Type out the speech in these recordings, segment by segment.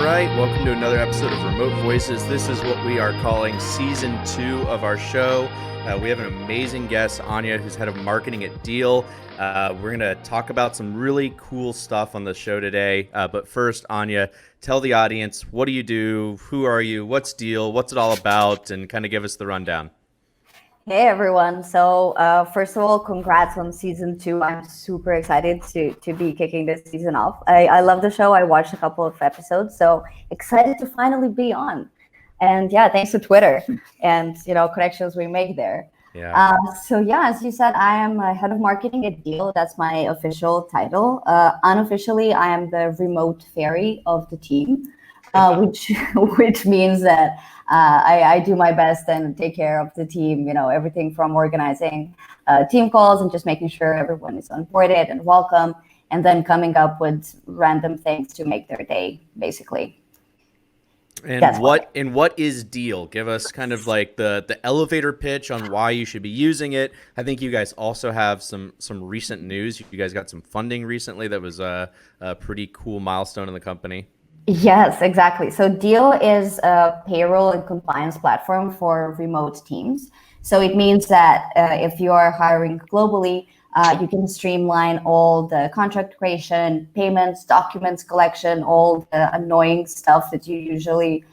right, welcome to another episode of Remote Voices. This is what we are calling Season 2 of our show. We have an amazing guest, Anja, who's head of marketing at Deel. We're going to talk about some really cool stuff on the show today. But first, Anja, tell the audience, what do you do? Who are you? What's Deel? What's it all about? And kind of give us the rundown. Hey everyone. So first of all, congrats on season 2. I'm super excited to be kicking this season off. I love the show. I watched a couple of episodes, so excited to finally be on. And yeah, thanks to Twitter and connections we make there. Yeah. So yeah, as you said, I am head of marketing at Deel. That's my official title. Unofficially, I am the remote fairy of the team, which means that I do my best and take care of the team, everything from organizing team calls and just making sure everyone is onboarded and welcome, and then coming up with random things to make their day, basically. And what is Deel? Give us kind of like the elevator pitch on why you should be using it. I think you guys also have some recent news. You guys got some funding recently that was a pretty cool milestone in the company. Yes, exactly. So Deel is a payroll and compliance platform for remote teams. So it means that if you are hiring globally, you can streamline all the contract creation, payments, documents collection, all the annoying stuff that you usually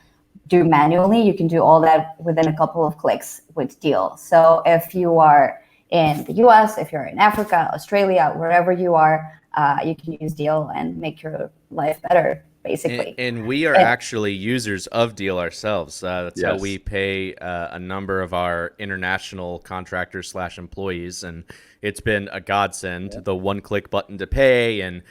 do manually. You can do all that within a couple of clicks with Deel. So if you are in the US, if you're in Africa, Australia, wherever you are, you can use Deel and make your life better, basically. And we are actually users of Deel ourselves. That's Yes. how we pay a number of our international contractors / employees. And it's been a godsend, the one-click button to pay and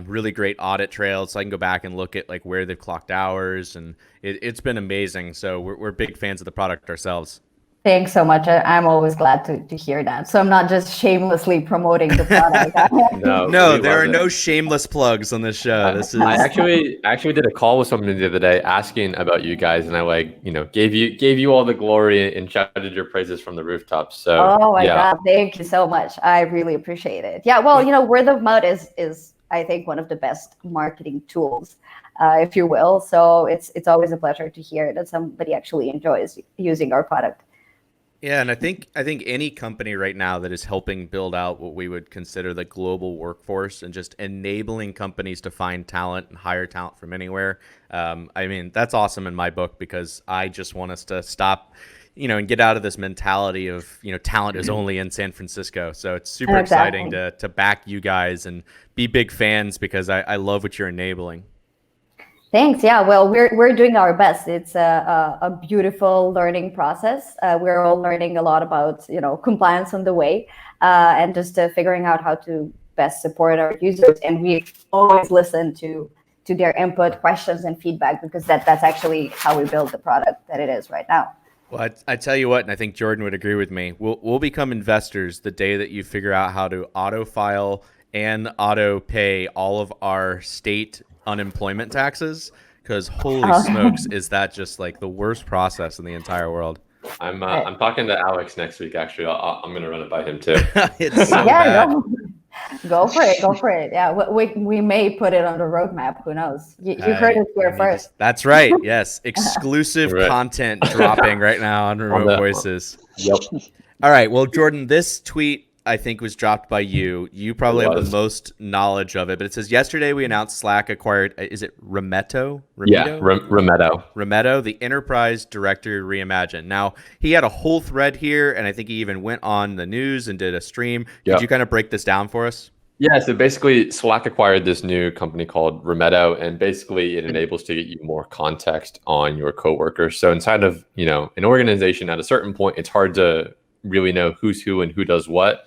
really great audit trails. So I can go back and look at like where they've clocked hours. And it's been amazing. So we're big fans of the product ourselves. Thanks so much. I'm always glad to hear that. So I'm not just shamelessly promoting the product. No, there are no shameless plugs on this show. I actually did a call with someone the other day asking about you guys, and I gave you all the glory and shouted your praises from the rooftops. So oh my God, thank you so much. I really appreciate it. Yeah, well, word of mouth is I think one of the best marketing tools, if you will. So it's always a pleasure to hear that somebody actually enjoys using our product. Yeah, and I think any company right now that is helping build out what we would consider the global workforce and just enabling companies to find talent and hire talent from anywhere. I mean, that's awesome in my book because I just want us to stop, and get out of this mentality of, talent is only in San Francisco. So it's super exciting to back you guys and be big fans because I love what you're enabling. Thanks. Yeah, well, we're doing our best. It's a beautiful learning process. We're all learning a lot about compliance on the way, and just figuring out how to best support our users. And we always listen to their input, questions, and feedback because that's actually how we build the product that it is right now. Well, I tell you what, and I think Jordan would agree with me. We'll become investors the day that you figure out how to auto file and auto pay all of our state unemployment taxes, because holy smokes, is that just like the worst process in the entire world. I'm talking to Alex next week. Actually, I'm going to run it by him too. It's so bad. Go for it. Yeah, we may put it on the roadmap. Who knows? You heard it here first. That's right. Yes, exclusive content dropping right now on Remote Voices. Yep. All right. Well, Jordan, this tweet I think was dropped by you. You probably have the most knowledge of it, but it says, yesterday we announced Slack acquired, is it Rimeto? Yeah, Rimeto. Rimeto, the enterprise directory reimagined. Now, he had a whole thread here, and I think he even went on the news and did a stream. Could you kind of break this down for us? Yeah, so basically Slack acquired this new company called Rimeto, and basically it enables to get you more context on your coworkers. So inside of, an organization at a certain point, it's hard to really know who's who and who does what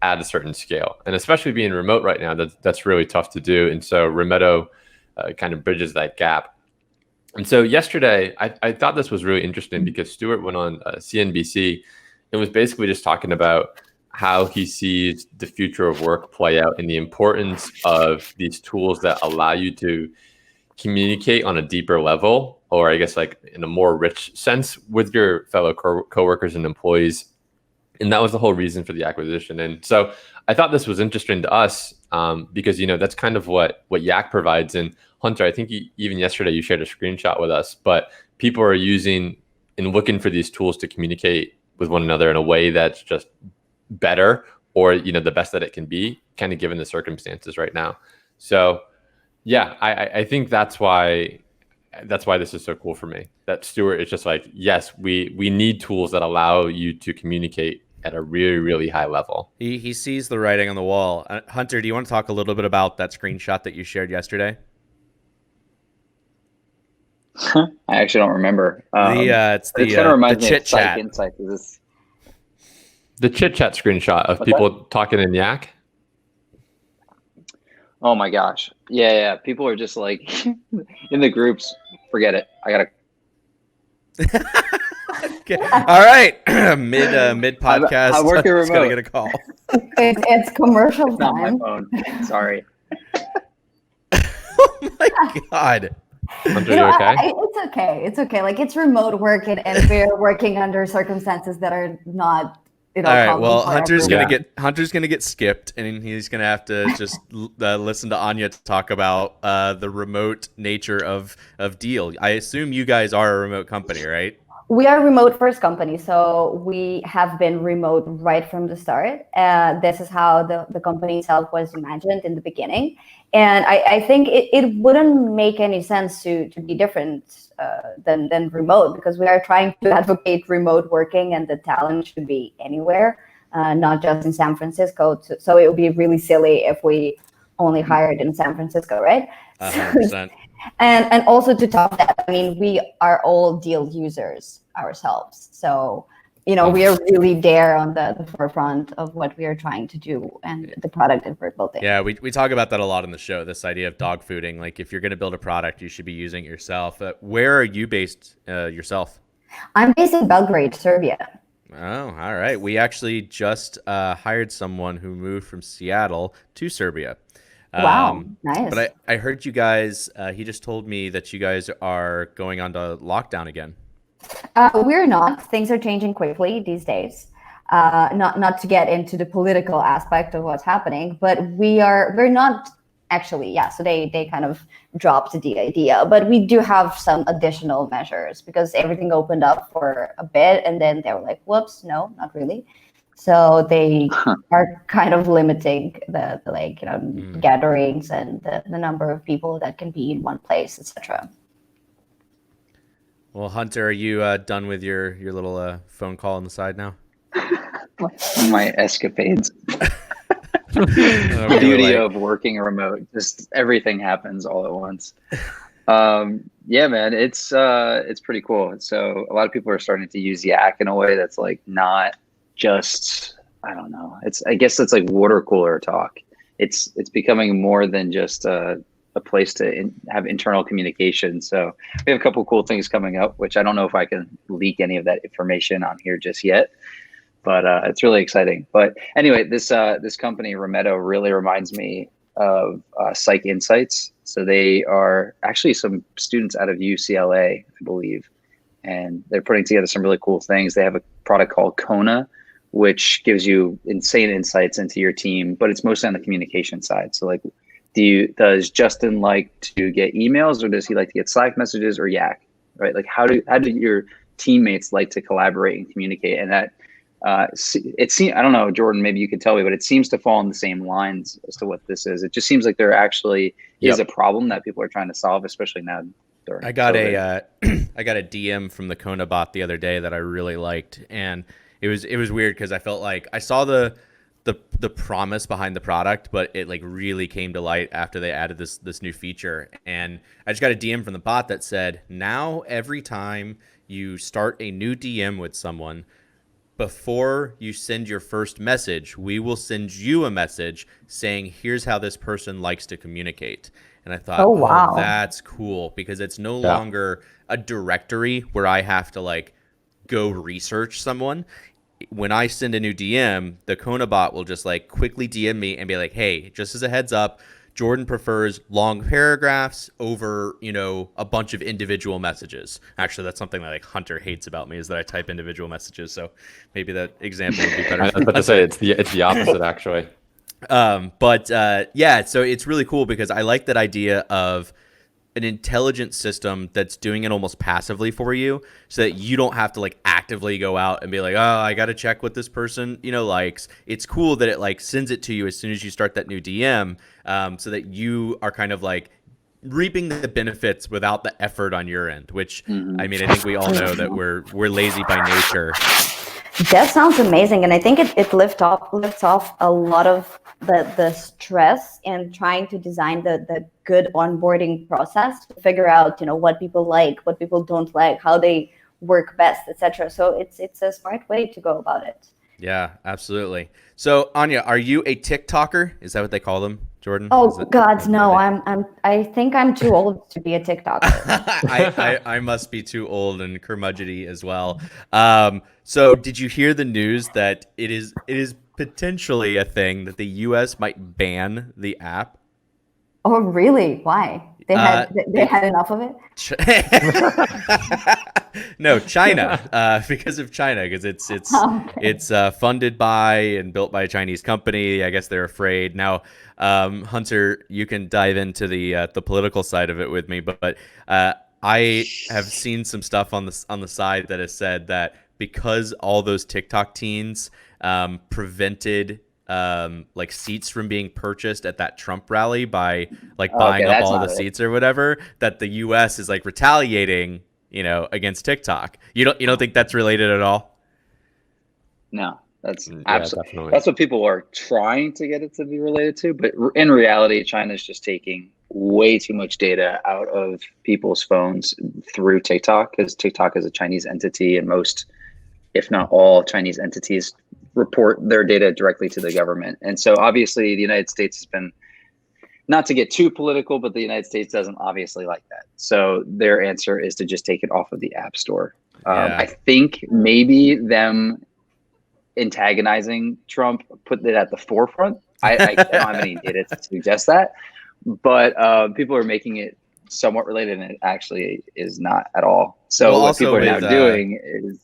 at a certain scale. And especially being remote right now, that's really tough to do. And so Rimeto kind of bridges that gap. And so yesterday, I thought this was really interesting because Stuart went on CNBC and was basically just talking about how he sees the future of work play out and the importance of these tools that allow you to communicate on a deeper level, or I guess like in a more rich sense with your fellow coworkers and employees. And that was the whole reason for the acquisition. And so I thought this was interesting to us because that's kind of what Yak provides. And Hunter, I think even yesterday you shared a screenshot with us, but people are using and looking for these tools to communicate with one another in a way that's just better, or the best that it can be, kind of given the circumstances right now. So yeah, I think that's why this is so cool for me. That Stuart is just like, yes, we need tools that allow you to communicate at a really, really high level. He sees the writing on the wall. Hunter, do you want to talk a little bit about that screenshot that you shared yesterday? I actually don't remember. It's it kind of reminds me of chit chat. Psych Insights. Is this the chit chat screenshot of people talking in Yak? Oh my gosh. Yeah. People are just like in the groups, forget it. I gotta. Okay. All right. Mid podcast. I'm working It's gonna remote. get a call. It's commercial It's not my time. phone. Sorry. Oh my God. Hunter, you okay? It's okay. It's okay. Like, it's remote work, and we're working under circumstances that are not. All right. common Well, for Hunter's everyone. gonna get skipped, and he's gonna have to just listen to Anja talk about the remote nature of Deel. I assume you guys are a remote company, right? We are a remote first company, so we have been remote right from the start. This is how the company itself was imagined in the beginning. And I think it wouldn't make any sense to be different than remote, because we are trying to advocate remote working, and the talent should be anywhere, not just in San Francisco. So it would be really silly if we only hired in San Francisco, right? 100%. And also, to top that, I mean, we are all Deel users ourselves. So, we are really there on the forefront of what we are trying to do and the product that we're building. Yeah, we talk about that a lot on the show, this idea of dog fooding. Like, if you're going to build a product, you should be using it yourself. Where are you based yourself? I'm based in Belgrade, Serbia. Oh, all right. We actually just hired someone who moved from Seattle to Serbia. Wow, nice. But I heard you guys, he just told me that you guys are going on to lockdown again. We're not. Things are changing quickly these days. Not to get into the political aspect of what's happening, but we're not actually. Yeah, so they kind of dropped the idea, but we do have some additional measures, because everything opened up for a bit, and then they were like, "Whoops, no, not really." So they are kind of limiting the gatherings and the number of people that can be in one place, etc. Well, Hunter, are you done with your little phone call on the side now? My escapades. The The beauty of working remote, just everything happens all at once. Yeah, man, it's pretty cool. So a lot of people are starting to use Yak in a way that's like not just, I don't know. I guess it's like water cooler talk. It's becoming more than just a place to have internal communication. So we have a couple of cool things coming up, which I don't know if I can leak any of that information on here just yet, but it's really exciting. But anyway, this company Rimetto really reminds me of Psych Insights. So they are actually some students out of UCLA, I believe, and they're putting together some really cool things. They have a product called Kona, which gives you insane insights into your team, but it's mostly on the communication side. So like, does Justin like to get emails, or does he like to get Slack messages, or Yak, right? Like, how do your teammates like to collaborate and communicate? And that it seems, I don't know, Jordan, maybe you could tell me, but it seems to fall in the same lines as to what this is. It just seems like there actually is a problem that people are trying to solve, especially now during I got COVID. I got a DM from the Kona bot the other day that I really liked, and it was weird because I felt like I saw the promise behind the product, but it like really came to light after they added this new feature. And I just got a DM from the bot that said, now every time you start a new DM with someone, before you send your first message, we will send you a message saying, here's how this person likes to communicate. And I thought, Oh, wow. that's cool, because it's no longer a directory where I have to like go research someone. When I send a new DM, the Kona bot will just like quickly DM me and be like, hey, just as a heads up, Jordan prefers long paragraphs over, a bunch of individual messages. Actually, that's something that like Hunter hates about me, is that I type individual messages. So maybe that example would be better. I was about to say it's the opposite, actually. Yeah, so it's really cool because I like that idea of an intelligent system that's doing it almost passively for you, so that you don't have to like actively go out and be like, oh, I got to check what this person, likes. It's cool that it like sends it to you as soon as you start that new DM, so that you are kind of like reaping the benefits without the effort on your end, which I mean, I think we all know that we're lazy by nature. That sounds amazing, and I think it lifts off a lot of the stress in trying to design the good onboarding process to figure out what people like, what people don't like, how they work best, etc. So it's a smart way to go about it. Yeah, absolutely. So Anja, are you a TikToker? Is that what they call them, Jordan? Oh God, no! I think I'm too old to be a TikToker. I must be too old and curmudgeony as well. So did you hear the news that it is potentially a thing that the U.S. might ban the app? Oh, really? Why? They had enough of it? No, China, because of China, because it's funded by and built by a Chinese company. I guess they're afraid now. Hunter, you can dive into the political side of it with me, but I have seen some stuff on the side that has said that because all those TikTok teens prevented like seats from being purchased at that Trump rally by like buying up all the seats or whatever, that the US is like retaliating, against TikTok. You don't think that's related at all? No, that's absolutely, that's what people are trying to get it to be related to. But in reality, China's just taking way too much data out of people's phones through TikTok, because TikTok is a Chinese entity, and most, if not all, Chinese entities report their data directly to the government. And so obviously the United States has been, not to get too political, but the United States doesn't obviously like that. So their answer is to just take it off of the App Store. I think maybe them antagonizing Trump put it at the forefront. I don't have any data to suggest that, but people are making it somewhat related, and it actually is not at all. So what people are now doing is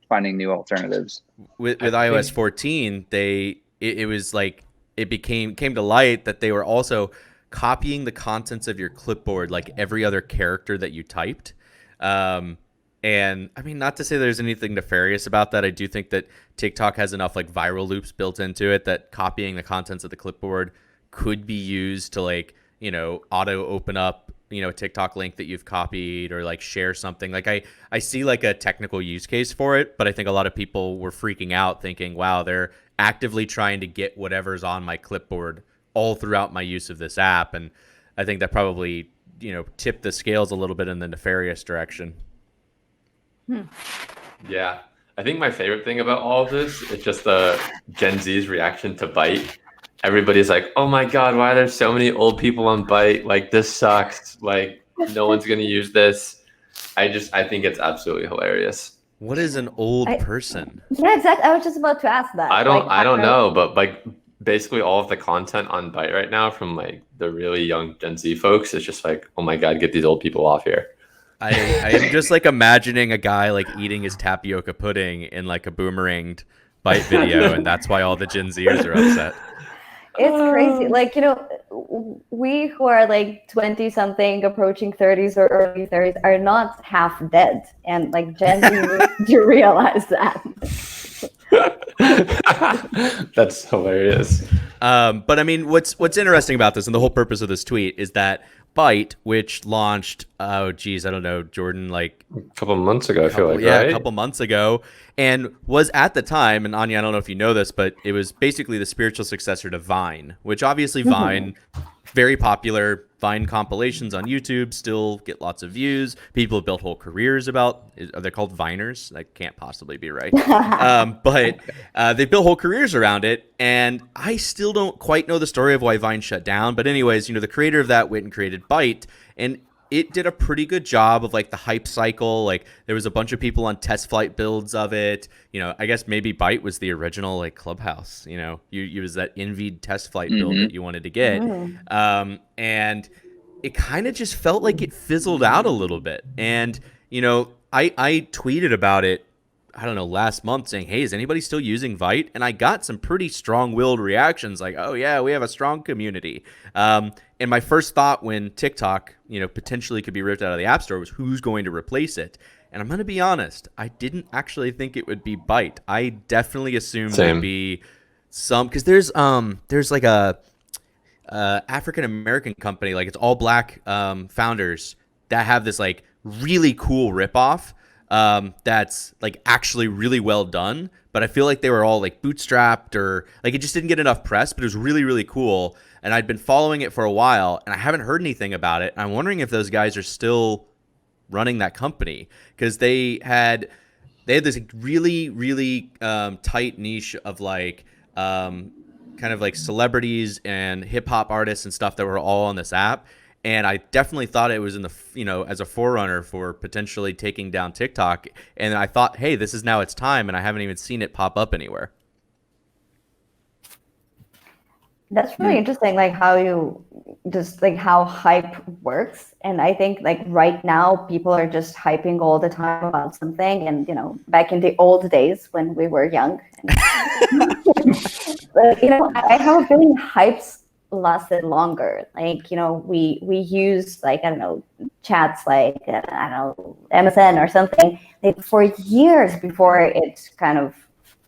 finding new alternatives. With iOS 14, it was like it came to light that they were also copying the contents of your clipboard like every other character that you typed. And I mean, not to say there's anything nefarious about that. I do think that TikTok has enough like viral loops built into it that copying the contents of the clipboard could be used to like, auto open up, a TikTok link that you've copied, or like share something. Like I see like a technical use case for it, but I think a lot of people were freaking out thinking, wow, they're actively trying to get whatever's on my clipboard all throughout my use of this app. And I think that probably, tipped the scales a little bit in the nefarious direction. Yeah. I think my favorite thing about all of this is just the Gen Z's reaction to Byte. Everybody's like, oh my God, why are there so many old people on Byte? Like, this sucks. Like, no one's going to use this. I think it's absolutely hilarious. What is an old person? Yeah, exactly. I was just about to ask that. I don't know, but like basically all of the content on Byte right now from like the really young Gen Z folks is just like, oh my God, get these old people off here. I am just like imagining a guy like eating his tapioca pudding in like a boomeranged Byte video, and that's why all the Gen Zers are upset. It's crazy. Like, we who are like 20 something approaching 30s or early 30s are not half dead, and like Gen Z do realize that. That's hilarious. But I mean, what's interesting about this, and the whole purpose of this tweet, is that Byte, which launched, I don't know, Jordan, like a couple months ago, I feel like, yeah, right? A couple months ago, and was at the time, and Anja, I don't know if you know this, but it was basically the spiritual successor to Vine, which obviously Vine, very popular. Vine compilations on YouTube still get lots of views. People have built whole careers about. Are they called Viners? That can't possibly be right. But they built whole careers around it, and I still don't quite know the story of why Vine shut down. But anyways, the creator of that went and created Byte, and it did a pretty good job of like the hype cycle. Like there was a bunch of people on test flight builds of it. I guess maybe Byte was the original like Clubhouse. You was that envied test flight build that you wanted to get. And it kind of just felt like it fizzled out a little bit. And, I tweeted about it, I don't know, last month saying, hey, is anybody still using Vite? And I got some pretty strong-willed reactions like, oh, yeah, we have a strong community. And my first thought when TikTok, potentially could be ripped out of the App Store was who's going to replace it? And I'm going to be honest, I didn't actually think it would be Byte. I definitely assumed there'd be some, because there's like a African American company, like it's all black founders that have this like really cool ripoff that's like actually really well done. But I feel like they were all like bootstrapped, or like it just didn't get enough press, but it was really, really cool. And I'd been following it for a while and I haven't heard anything about it. And I'm wondering if those guys are still running that company, because they had this really, really tight niche of like kind of like celebrities and hip hop artists and stuff that were all on this app. And I definitely thought it was in the, as a forerunner for potentially taking down TikTok. And I thought, hey, this is now its time. And I haven't even seen it pop up anywhere. That's really interesting, like how you just like how hype works. And I think like right now people are just hyping all the time about something. And, back in the old days when we were young, but, I have a feeling hypes lasted longer. Like, we use like, I don't know, chats like, I don't know, MSN or something like for years before it kind of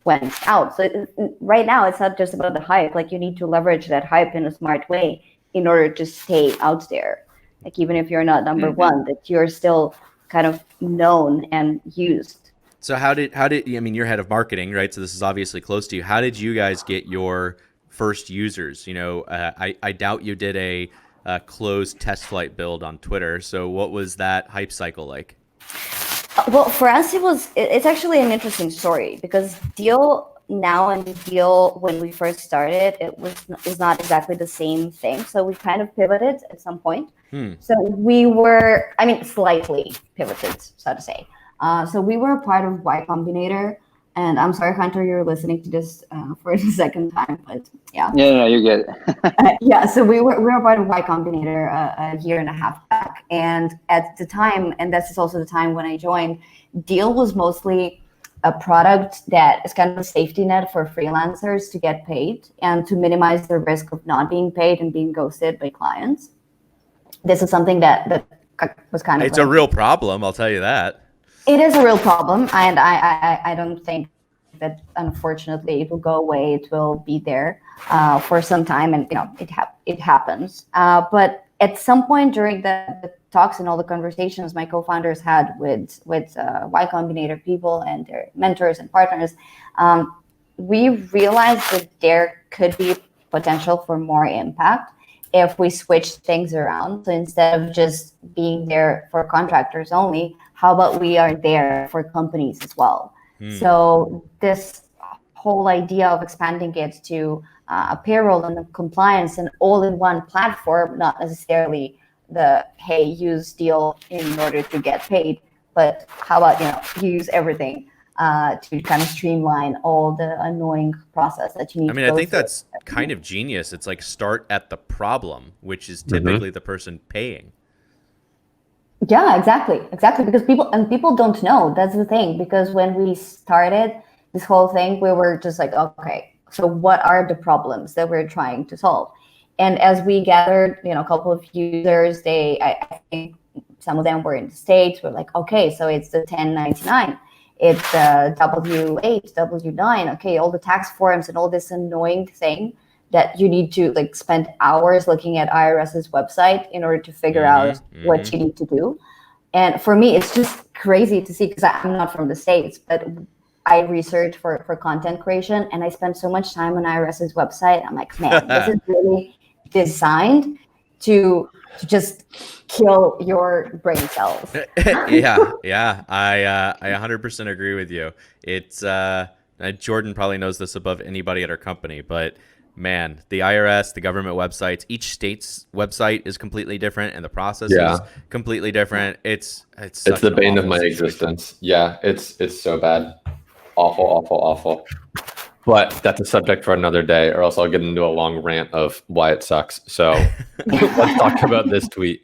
went out. So right now it's not just about the hype. Like you need to leverage that hype in a smart way in order to stay out there. Like even if you're not number one, that you're still kind of known and used. So how did you're head of marketing, right? So this is obviously close to you. How did you guys get your first users? I doubt you did a closed test flight build on Twitter. So what was that hype cycle like? Well, for us, it's actually an interesting story, because Deel now and Deel when we first started, is not exactly the same thing. So we kind of pivoted at some point. So we were, slightly pivoted, so to say. So we were a part of Y Combinator. And I'm sorry, Hunter, you're listening to this for the second time, but yeah. Yeah, no, you're good. Yeah, so we were part of Y Combinator a year and a half back. And at the time, and this is also the time when I joined, Deel was mostly a product that is kind of a safety net for freelancers to get paid and to minimize the risk of not being paid and being ghosted by clients. This is something that was kind of It's a real problem, I'll tell you that. It is a real problem, and I don't think that, unfortunately, it will go away. It will be there for some time, and it happens. But at some point during the talks and all the conversations my co-founders had with Y Combinator people and their mentors and partners, we realized that there could be potential for more impact if we switch things around. So instead of just being there for contractors only, how about we are there for companies as well? So this whole idea of expanding it to a payroll and a compliance and all-in-one platform, not necessarily the, hey, use Deel in order to get paid, but how about, use everything to kind of streamline all the annoying process that you need to go I think through. that's kind of genius. It's like start at the problem, which is typically the person paying. Yeah, exactly. Because people don't know. That's the thing. Because when we started this whole thing, we were just like, okay, so what are the problems that we're trying to solve? And as we gathered, a couple of users, I think some of them were in the States. We're like, okay, so it's the 1099, it's the W8, W9. Okay, all the tax forms and all this annoying thing that you need to like spend hours looking at IRS's website in order to figure out what you need to do. And for me, it's just crazy to see, because I'm not from the States, but I research for content creation, and I spend so much time on IRS's website. I'm like, man, this is really designed to just kill your brain cells. Yeah. I 100% agree with you. It's Jordan probably knows this above anybody at our company, but man, the IRS, the government websites, each state's website is completely different, and the process is completely different. It's the bane of my existence. Yeah, it's so bad. Awful. But that's a subject for another day, or else I'll get into a long rant of why it sucks. So let's talk about this tweet.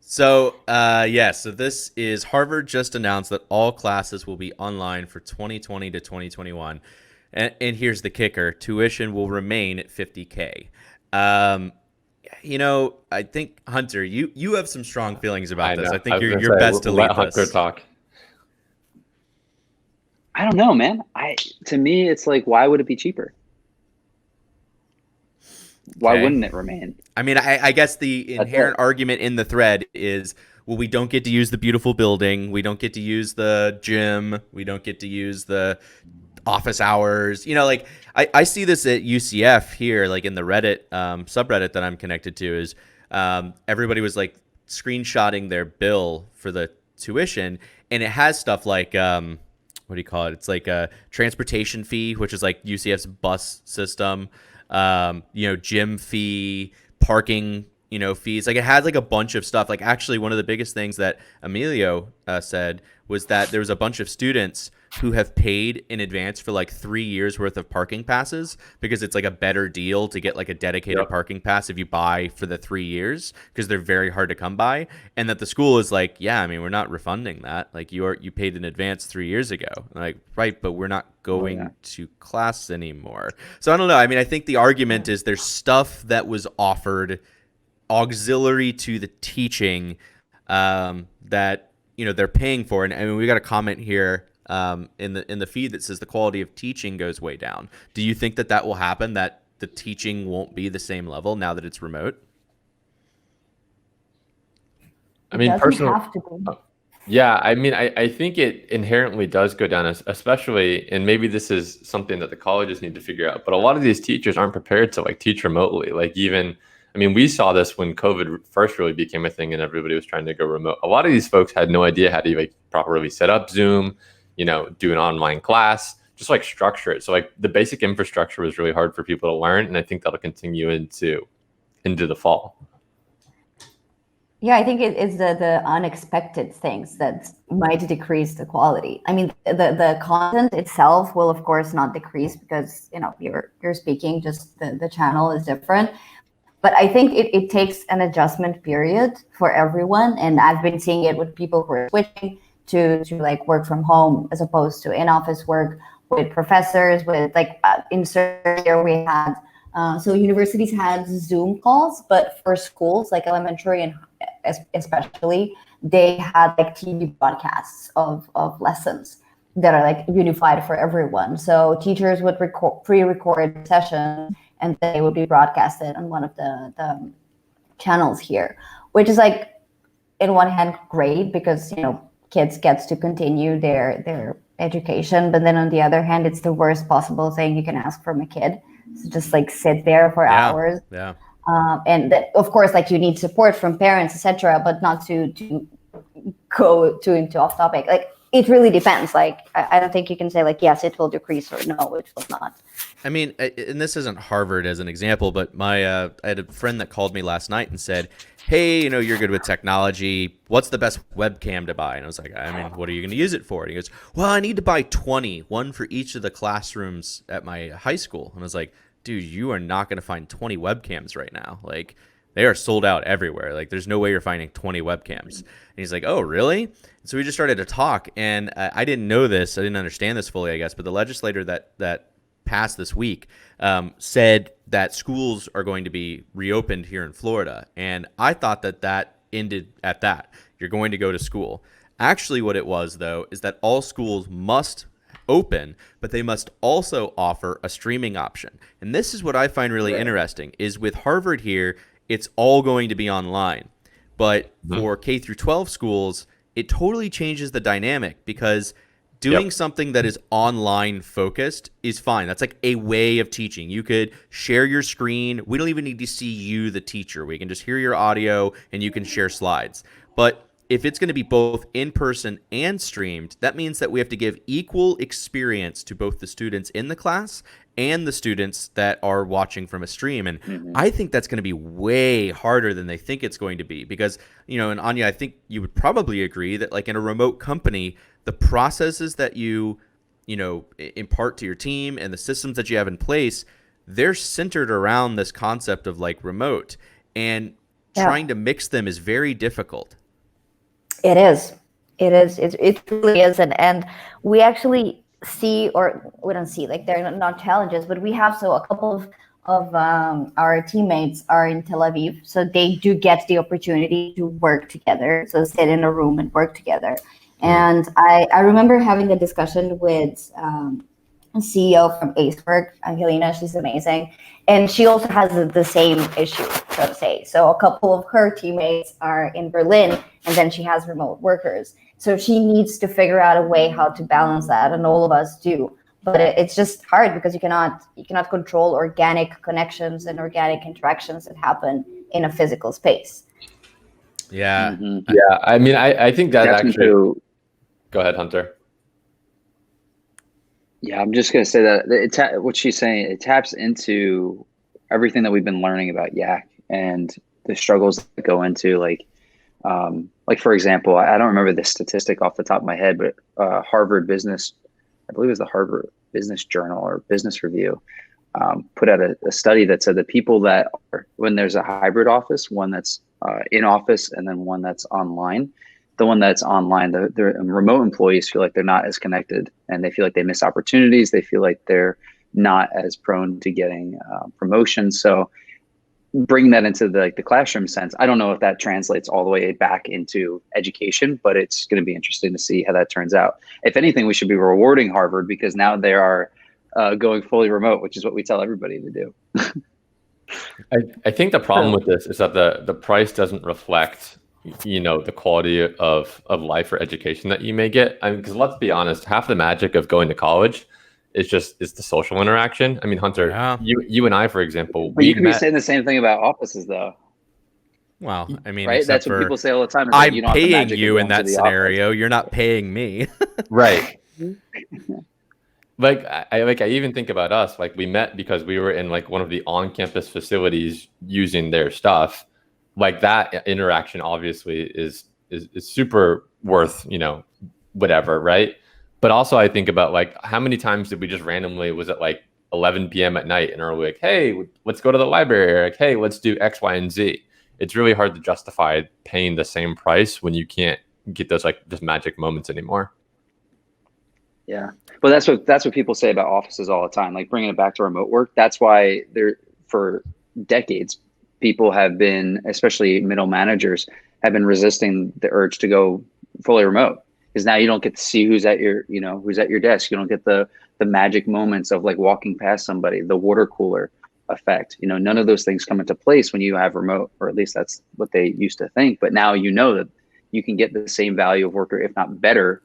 So this is Harvard just announced that all classes will be online for 2020 to 2021. And here's the kicker: tuition will remain at 50K. Um, I think Hunter, you have some strong feelings about I this. I know. I think was you're gonna say, best to let lead Hunter this. talk. I don't know, man. To me, it's like, why would it be cheaper? Why Okay. wouldn't it remain? I mean, I guess the That's inherent it. argument in the thread is, well, we don't get to use the beautiful building, we don't get to use the gym, we don't get to use the office hours. Like I see this at UCF here, like in the Reddit subreddit that I'm connected to, is everybody was like screenshotting their bill for the tuition, and it has stuff like what do you call it? It's like a transportation fee, which is like UCF's bus system, gym fee, parking, fees. Like it has like a bunch of stuff. Like actually, one of the biggest things that Emilio said was that there was a bunch of students who have paid in advance for like 3 years worth of parking passes, because it's like a better deal to get like a dedicated Yep. parking pass if you buy for the 3 years, because they're very hard to come by. And that the school is like, yeah, I mean, we're not refunding that. Like you paid in advance 3 years ago. Like, right, but we're not Oh, yeah. going to class anymore. So I don't know. I mean, I think the argument is there's stuff that was offered auxiliary to the teaching that they're paying for. And I mean, we got a comment here in the feed that says the quality of teaching goes way down. Do you think that will happen? That the teaching won't be the same level now that it's remote? I mean, Doesn't personally, have to be. yeah, I mean, I think it inherently does go down, especially, and maybe this is something that the colleges need to figure out, but a lot of these teachers aren't prepared to like teach remotely. Like even, I mean, we saw this when COVID first really became a thing and everybody was trying to go remote. A lot of these folks had no idea how to like properly set up Zoom, do an online class, just like structure it. So like the basic infrastructure was really hard for people to learn, and I think that'll continue into the fall. Yeah, I think it's the unexpected things that might decrease the quality. I mean, the content itself will of course not decrease, because you're speaking, just the channel is different. But I think it takes an adjustment period for everyone, and I've been seeing it with people who are switching to like work from home as opposed to in office work, with professors, with like in third year we had. So universities had Zoom calls, but for schools like elementary and especially, they had like TV broadcasts of lessons that are like unified for everyone. So teachers would pre-record sessions, and they would be broadcasted on one of the channels here, which is like, in one hand, great, because kids gets to continue their education, but then on the other hand, it's the worst possible thing you can ask from a kid. So just like sit there for hours. Yeah. And that, of course, like you need support from parents, etc., but not to go into off topic. Like it really depends. Like I don't think you can say like, yes, it will decrease, or no, it will not. I mean, and this isn't Harvard as an example, but I had a friend that called me last night and said, hey, you're good with technology. What's the best webcam to buy? And I was like, I mean, what are you going to use it for? And he goes, well, I need to buy 20, one for each of the classrooms at my high school. And I was like, dude, you are not going to find 20 webcams right now. Like, they are sold out everywhere. Like, there's no way you're finding 20 webcams. And he's like, oh, really? And so we just started to talk, and I didn't know this. I didn't understand this fully, I guess. But the legislator that passed this week said that schools are going to be reopened here in Florida. And I thought that ended at that. You're going to go to school. Actually, what it was, though, is that all schools must open, but they must also offer a streaming option. And this is what I find really interesting, is with Harvard here, it's all going to be online. But for K through 12 schools, it totally changes the dynamic, because doing something that is online focused is fine. That's like a way of teaching. You could share your screen. We don't even need to see you, the teacher. We can just hear your audio and you can share slides. But if it's going to be both in person and streamed, that means that we have to give equal experience to both the students in the class and the students that are watching from a stream. And I think that's going to be way harder than they think it's going to be, because, and Anja, I think you would probably agree that like in a remote company, the processes that you impart to your team and the systems that you have in place, they're centered around this concept of like remote. And trying to mix them is very difficult. It is. It is. It really is. And we actually see, or we don't see, like they're not challenges, but we have, so a couple of our teammates are in Tel Aviv, so they do get the opportunity to work together, so sit in a room and work together. And I remember having a discussion with CEO from Acework, Angelina. She's amazing, and she also has the same issue, so to say. So a couple of her teammates are in Berlin, and then she has remote workers. So she needs to figure out a way how to balance that, and all of us do. But it's just hard because you cannot control organic connections and organic interactions that happen in a physical space. Yeah. Mm-hmm. Yeah. I mean, I think that That's actually. into, Go ahead, Hunter. yeah, I'm just gonna say that what she's saying, it taps into everything that we've been learning about Yak and the struggles that go into like for example, I don't remember the statistic off the top of my head, but Harvard Business, I believe it was the Harvard Business Journal or Business Review, put out a study that said that people that are, when there's a hybrid office, one that's in office and then one that's online, the one that's online, the remote employees feel like they're not as connected, and they feel like they miss opportunities. They feel like they're not as prone to getting promotions. So bring that into the classroom sense. I don't know if that translates all the way back into education, but it's going to be interesting to see how that turns out. If anything, we should be rewarding Harvard because now they are going fully remote, which is what we tell everybody to do. I think the problem with this is that the price doesn't reflect, the quality of life or education that you may get. I mean, because let's be honest, half the magic of going to college is the social interaction. I mean, Hunter, you and I, for example, but you could be saying the same thing about offices, though. Well, I mean, right? That's what people say all the time. I'm paying you in that scenario. You're not paying me. Right. I even think about us. Like, we met because we were in like one of the on-campus facilities using their stuff. Like, that interaction obviously is super worth, whatever, right? But also I think about like how many times did we just randomly, was it like 11 p.m. at night and are we like, hey, let's go to the library, or like, hey, let's do X, Y, and Z. It's really hard to justify paying the same price when you can't get those like just magic moments anymore. Yeah. Well, that's what people say about offices all the time, like bringing it back to remote work. That's why for decades, people have been, especially middle managers, have been resisting the urge to go fully remote, because now you don't get to see who's at your desk. You don't get the magic moments of like walking past somebody, the water cooler effect. None of those things come into place when you have remote, or at least that's what they used to think. But now that you can get the same value of worker, if not better.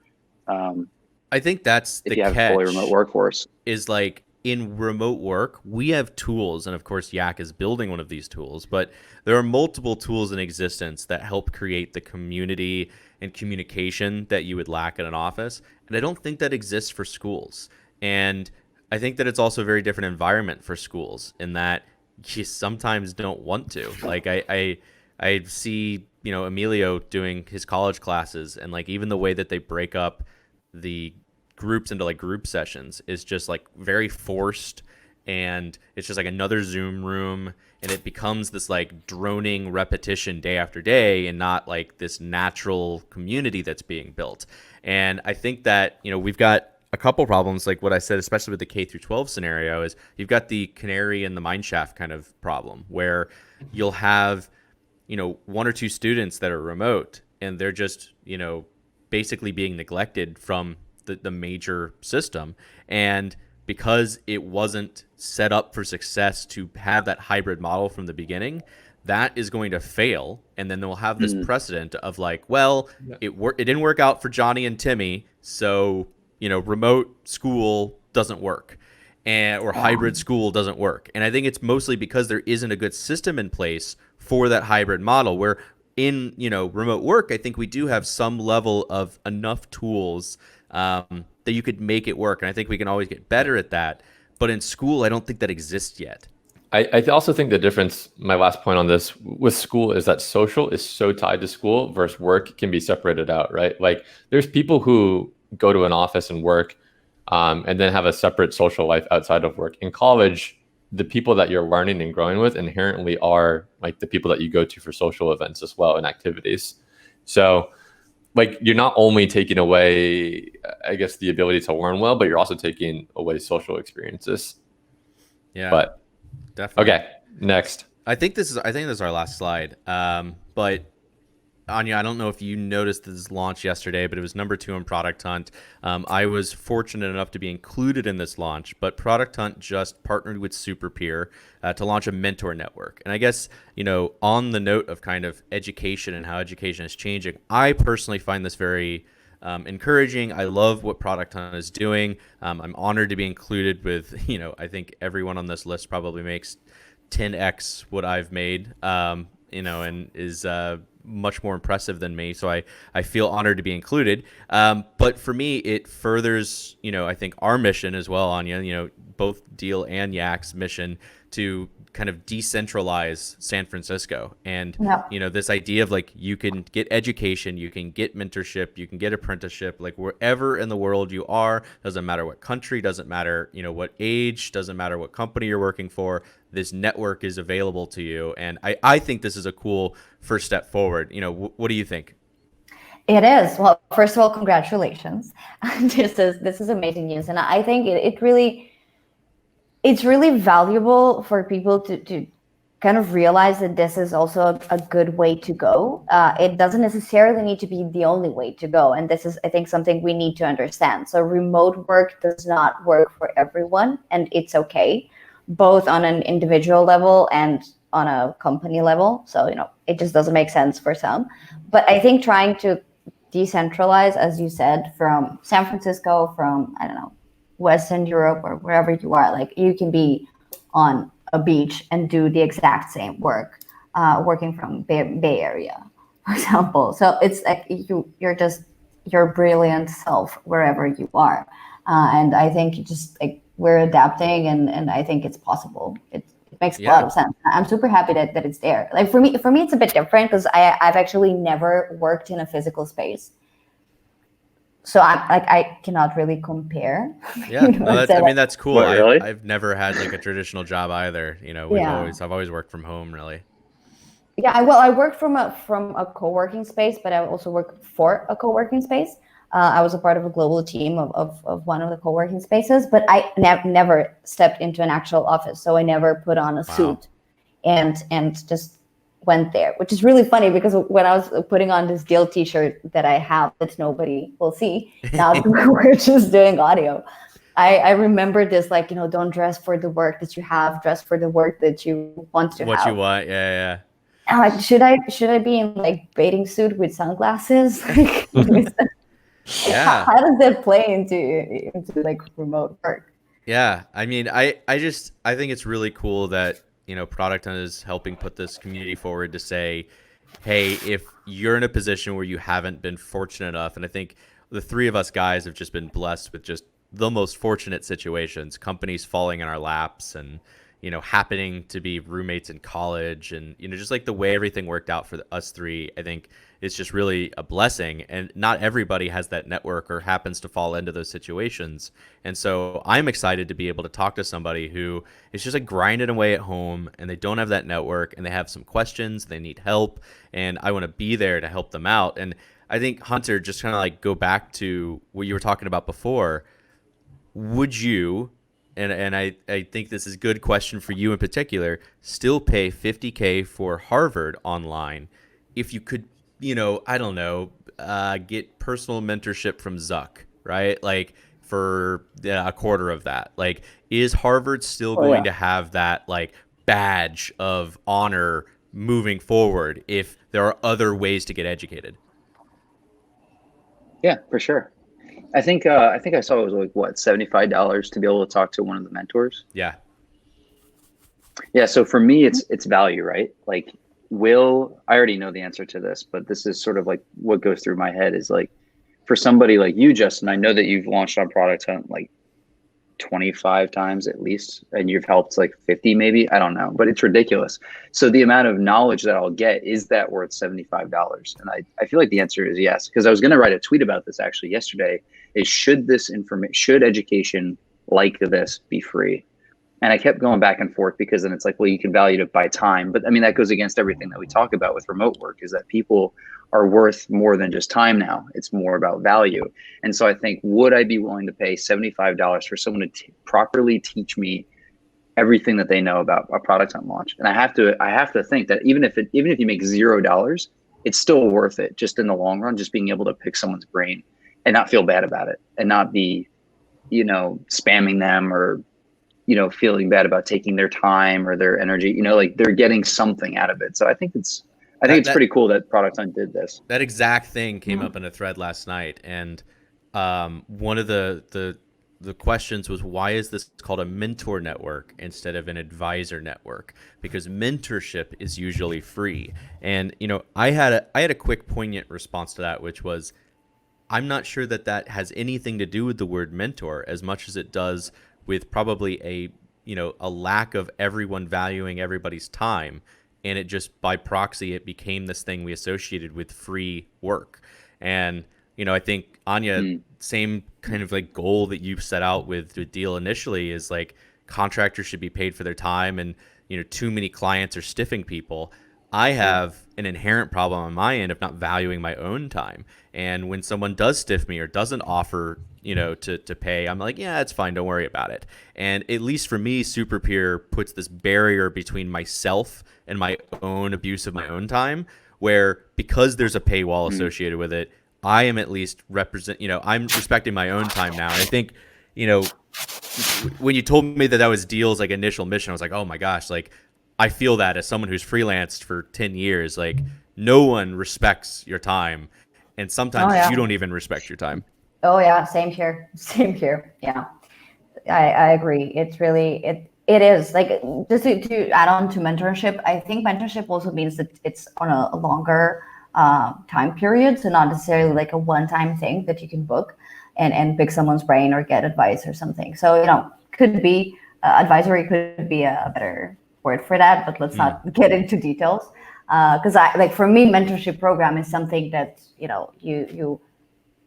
I think that's the if you have a fully remote workforce. Is like, in remote work, we have tools, and of course Yak is building one of these tools, but there are multiple tools in existence that help create the community and communication that you would lack in an office. And I don't think that exists for schools. And I think that it's also a very different environment for schools in that you sometimes don't want to. Like, I see, Emilio doing his college classes, and like even the way that they break up the groups into like group sessions is just like very forced, and it's just like another Zoom room, and it becomes this like droning repetition day after day, and not like this natural community that's being built. And I think that we've got a couple problems, like what I said, especially with the K through 12 scenario, is you've got the canary in the mine shaft kind of problem, where you'll have one or two students that are remote, and they're just basically being neglected from the major system. And because it wasn't set up for success to have that hybrid model from the beginning, that is going to fail. And then they'll have this precedent of like, well, it didn't work out for Johnny and Timmy, so remote school doesn't work, or hybrid school doesn't work. And I think it's mostly because there isn't a good system in place for that hybrid model, where in remote work, I think we do have some level of enough tools that you could make it work. And I think we can always get better at that. But in school, I don't think that exists yet. I also think the difference, my last point on this, with school is that social is so tied to school versus work can be separated out, right? Like, there's people who go to an office and work and then have a separate social life outside of work. In college, the people that you're learning and growing with inherently are like the people that you go to for social events as well and activities. So like you're not only taking away, I guess, the ability to learn well, but you're also taking away social experiences. Yeah, But definitely. okay, next. I think this is our last slide. But Anja, I don't know if you noticed this launch yesterday, but it was number 2 in Product Hunt. I was fortunate enough to be included in this launch, but Product Hunt just partnered with SuperPeer to launch a mentor network. And I guess, on the note of kind of education and how education is changing, I personally find this very encouraging. I love what Product Hunt is doing. I'm honored to be included with, I think everyone on this list probably makes 10x what I've made, and is much more impressive than me. So I feel honored to be included. But for me, it furthers, I think our mission as well, Anja, both Deel and Yak's mission to kind of decentralize San Francisco. And, this idea of like, you can get education, you can get mentorship, you can get apprenticeship, like wherever in the world you are, doesn't matter what country, doesn't matter, what age, doesn't matter what company you're working for, this network is available to you. And I think this is a cool first step forward. What do you think? It is. Well, first of all, congratulations. This is amazing news. And I think it's really valuable for people to kind of realize that this is also a good way to go. It doesn't necessarily need to be the only way to go. And this is, I think, something we need to understand. So remote work does not work for everyone, and it's okay, both on an individual level and on a company level. So, it just doesn't make sense for some. But I think trying to decentralize, as you said, from San Francisco, from, I don't know, Western Europe or wherever you are, like you can be on a beach and do the exact same work, working from Bay Area, for example. So it's like you're just your brilliant self wherever you are. And I think just like we're adapting, and I think it's possible. It makes a lot of sense. I'm super happy that it's there. Like for me, it's a bit different because I've actually never worked in a physical space. So I cannot really compare. Yeah, that's cool. What, really? I've never had like a traditional job either. I've always worked from home, really. Yeah, I worked from a co-working space, but I also worked for a co-working space. I was a part of a global team of one of the co-working spaces, but I never stepped into an actual office. So I never put on a suit and just went there, which is really funny because when I was putting on this Deel t-shirt that I have that nobody will see, now we're just doing audio. I remember this, like, don't dress for the work that you have, dress for the work that you want to have. What you want, yeah. I'm like, should I be in like bathing suit with sunglasses? Yeah. How does that play into like remote work? Yeah, I mean, I think it's really cool that Product Hunt is helping put this community forward to say, hey, if you're in a position where you haven't been fortunate enough, and I think the 3 of us guys have just been blessed with just the most fortunate situations, companies falling in our laps, and happening to be roommates in college, and just like the way everything worked out for us 3, I think it's just really a blessing. And not everybody has that network or happens to fall into those situations. And so I'm excited to be able to talk to somebody who is just like grinding away at home, and they don't have that network, and they have some questions, they need help, and I want to be there to help them out. And I think, Hunter, just kind of like go back to what you were talking about before. Would you, and I think this is a good question for you in particular, still pay $50K for Harvard online if you could, I don't know, get personal mentorship from Zuck, right? Like for a quarter of that. Like, is Harvard still going to have that like badge of honor moving forward if there are other ways to get educated? Yeah, for sure. I think I saw it was like what, $75 to be able to talk to one of the mentors. Yeah. Yeah. So for me, it's value, right? Like, I already know the answer to this, but this is sort of like what goes through my head is like, for somebody like you, Justin, I know that you've launched on Product Hunt like 25 times at least, and you've helped like 50 maybe, I don't know, but it's ridiculous. So the amount of knowledge that I'll get, is that worth $75? And I feel like the answer is yes, because I was going to write a tweet about this actually yesterday, is should education like this be free? And I kept going back and forth because then it's like, well, you can value it by time. But I mean, that goes against everything that we talk about with remote work, is that people are worth more than just time now. It's more about value. And so I think, would I be willing to pay $75 for someone to properly teach me everything that they know about a product on launch? And I have to think that even if you make $0, it's still worth it, just in the long run, just being able to pick someone's brain and not feel bad about it, and not be, spamming them, or, feeling bad about taking their time or their energy, like they're getting something out of it. So I think it's pretty cool that Product Hunt did this. That exact thing came up in a thread last night, and one of the questions was, why is this called a mentor network instead of an advisor network? Because mentorship is usually free. And I had a quick poignant response to that, which was, I'm not sure that has anything to do with the word mentor as much as it does with probably a lack of everyone valuing everybody's time. And it just, by proxy, it became this thing we associated with free work. And, I think, Anja, same kind of like goal that you set out with the Deel initially is like, contractors should be paid for their time, and, too many clients are stiffing people. I have an inherent problem on my end of not valuing my own time. And when someone does stiff me or doesn't offer, to pay, I'm like, yeah, it's fine. Don't worry about it. And at least for me, SuperPeer puts this barrier between myself and my own abuse of my own time, where because there's a paywall associated with it, I am at least I'm respecting my own time now. And I think, when you told me that was Deel's like initial mission, I was like, oh my gosh, like, I feel that as someone who's freelanced for 10 years, like, no one respects your time. And sometimes you don't even respect your time. Oh yeah. Same here. Yeah. I agree. It's really, it is like, just to add on to mentorship. I think mentorship also means that it's on a longer time period. So not necessarily like a one-time thing that you can book and pick someone's brain or get advice or something. So, could be advisory could be a better word for that, but let's not get into details. Because for me, mentorship program is something that, you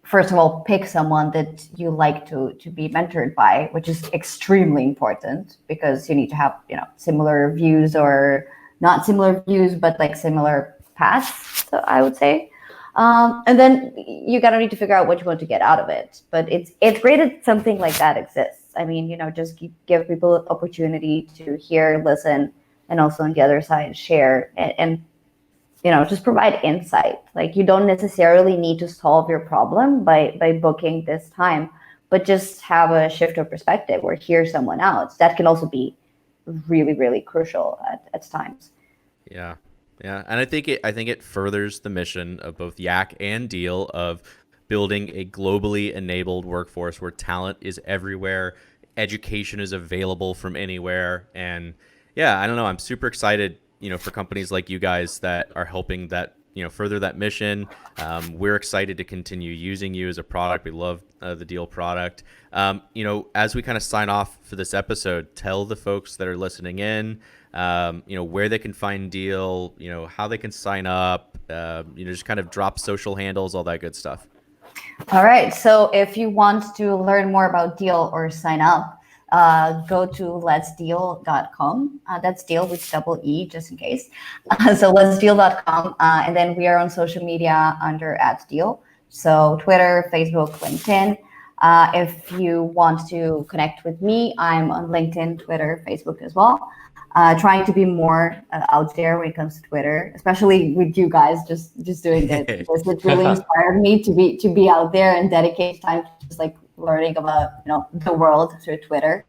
first of all pick someone that you like to be mentored by, which is extremely important, because you need to have, similar views, or not similar views, but like similar paths, so I would say. And then you gotta need to figure out what you want to get out of it. But it's great that something like that exists. I mean, just give people an opportunity to hear, listen, and also on the other side share and just provide insight. Like, you don't necessarily need to solve your problem by booking this time, but just have a shift of perspective or hear someone else. That can also be really, really crucial at times. Yeah. Yeah. And I think it furthers the mission of both Yak and Deel of building a globally enabled workforce where talent is everywhere, education is available from anywhere. And yeah, I don't know, I'm super excited, for companies like you guys that are helping that, further that mission. We're excited to continue using you as a product. We love the Deel product. As we kind of sign off for this episode, tell the folks that are listening in, where they can find Deel, how they can sign up, just kind of drop social handles, all that good stuff. All right. So if you want to learn more about Deel or sign up, go to letsdeel.com. That's Deel with double E, just in case. So letsdeel.com. And then we are on social media under @Deel. So Twitter, Facebook, LinkedIn. If you want to connect with me, I'm on LinkedIn, Twitter, Facebook as well. Trying to be more out there when it comes to Twitter, especially with you guys just doing this. It really inspired me to be out there and dedicate time to just like learning about the world through Twitter,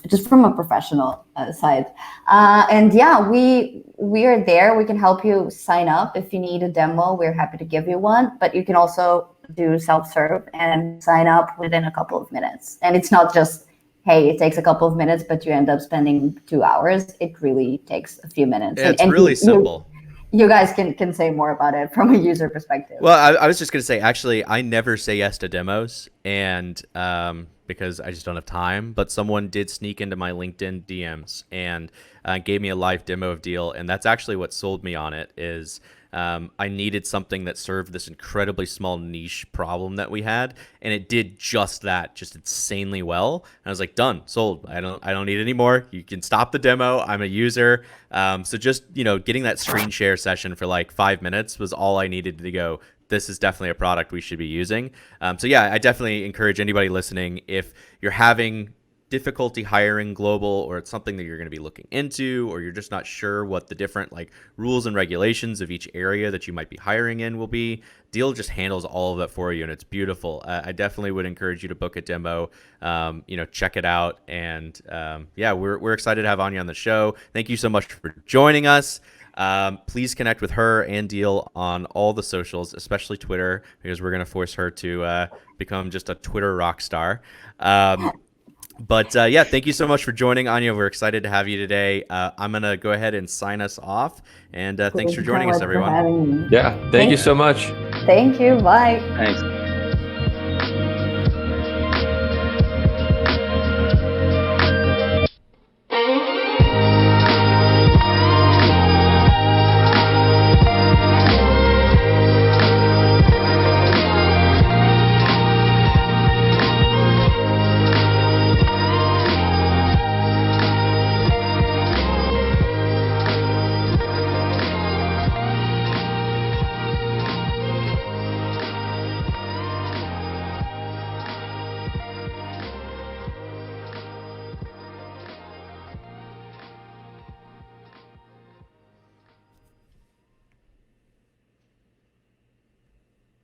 just from a professional side. And yeah, we are there. We can help you sign up if you need a demo. We're happy to give you one, but you can also do self-serve and sign up within a couple of minutes. And it's not just, hey, it takes a couple of minutes, but you end up spending 2 hours. It really takes a few minutes. Yeah, it's really simple. You guys can say more about it from a user perspective. Well, I was just going to say, actually, I never say yes to demos, and because I just don't have time. But someone did sneak into my LinkedIn DMs and gave me a live demo of Deel, and that's actually what sold me on it. Is I needed something that served this incredibly small niche problem that we had, and it did just that, just insanely well. And I was like, done, sold. I don't need any more. You can stop the demo. I'm a user. So just, you know, getting that screen share session for like 5 minutes was all I needed to go, this is definitely a product we should be using. So yeah, I definitely encourage anybody listening, if you're having difficulty hiring global, or it's something that you're going to be looking into, or you're just not sure what the different like rules and regulations of each area that you might be hiring in will be, Deel just handles all of that for you, and it's beautiful. I definitely would encourage you to book a demo, you know, check it out. And yeah, we're excited to have Anja on the show. Thank you so much for joining us. Please connect with her and Deel on all the socials, especially Twitter, because we're going to force her to become just a Twitter rock star. But yeah, thank you so much for joining, Anja. We're excited to have you today. I'm going to go ahead and sign us off. And thanks for joining us, everyone. Yeah, thank you so much. Thank you. Bye. Thanks.